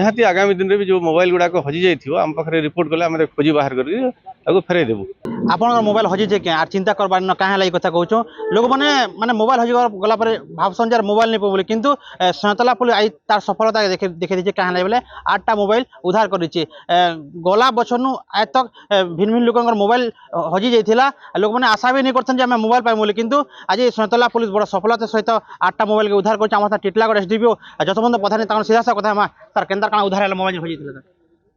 निहाती आगामी दिन में भी जो मोबाइल गुड़ाक हजि जाइथिबो आम पाखरे रिपोर्ट कले आम खोजी बाहर करके ताको फेरै देबु। आपन मोबाइल हजि जे आ चिंता करबार न काहे लाई कथा कहूँ लोक माने माने मोबाइल हजि गला पर भावसन जार मोबाइल नहीं बोले किंतु सयतला पुलिस आई तार सफलता देखे दीजिए काहे लाई बोले 8टा मोबाइल उद्धार करिछि। गला बछनु आज तक भिन्न भिन्न लोकंर मोबाइल हजि जाइथिला लोक माने आशा भी नहीं करथन जे हम मोबाइल पाइ बोले किंतु आज सयतला पुलिस बड़ सफलता सहित 8टा मोबाइल के उद्धार करछि। आम टिटलागढ़ एसडीपीओ जसवंत प्रधान तार सीधा सा कथा हम तार केंदर काना उद्धार मोबाइल हजि जाइथिला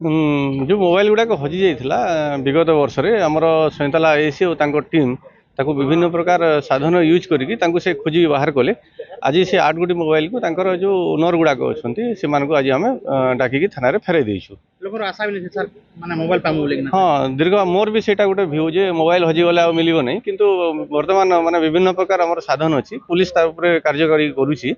जो मोबाइल गुड़ाक हजि जाइथिला विगत वर्ष रे हमर सयतला एसी और तांको टीम ताको विभिन्न प्रकार साधन यूज करके तांको से खोजी बाहर कले। आज से 8 गोटी मोबाइल को तांकर जो ओनर गुड़ाक अच्छे से आज आम डाकिकी थाना फेरई देइछु। लोकर आशा भी नहीं सर माने मोबाइल पामु बोले कि हाँ दीर्घ मोर भी सेटा गोटे भ्यू जे मोबाइल हजि गले आ मिलिबो नहीं किंतु वर्तमान माने विभिन्न प्रकार हमर साधन अछि पुलिस ता ऊपर कार्यकारी करूछि।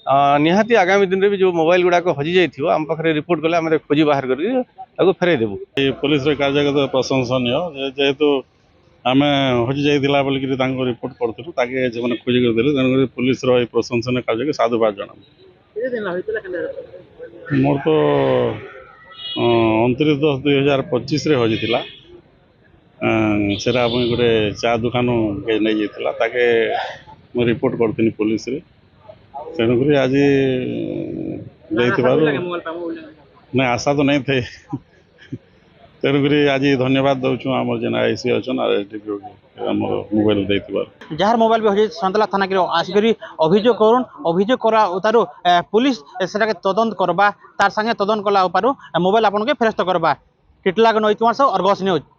निहाती आगामी दिन में भी जो मोबाइल गुड़ाक हजि जाइथिबो आम पाखरे रिपोर्ट कले आम खोजी बाहर करके ताको फेरै देबु। पुलिस कार्यगत प्रशंसनीय जेहेतु आम हजि जाइथिला बोल कि तांको रिपोर्ट करथुलु ताके जे माने खोजी कर देले तन पुलिस रो प्रशंसनीय कार्य के साधुवाद जणाम। मोर तो 29/10/2025 रे हजि थिला सेरा आपण गोटे चा दुकान के नै जाइथिला ताके मो रिपोर्ट करथिनी पुलिस रे तेणुक आज ना आशा तो नहीं थे तेणुक आज धन्यवाद दौचु आम जेन आईसी अच्छन मोबाइल देथिबार जार मोबाइल भी हजि सयतला थाना के आसिक अभियोग करुन अभियोग करा उतारू पुलिस सेटा के तदंत करबा तार संगे तदंत कला उपारू मोबाइल आपन के फेरस्त करबा। Titlagarh Argus news.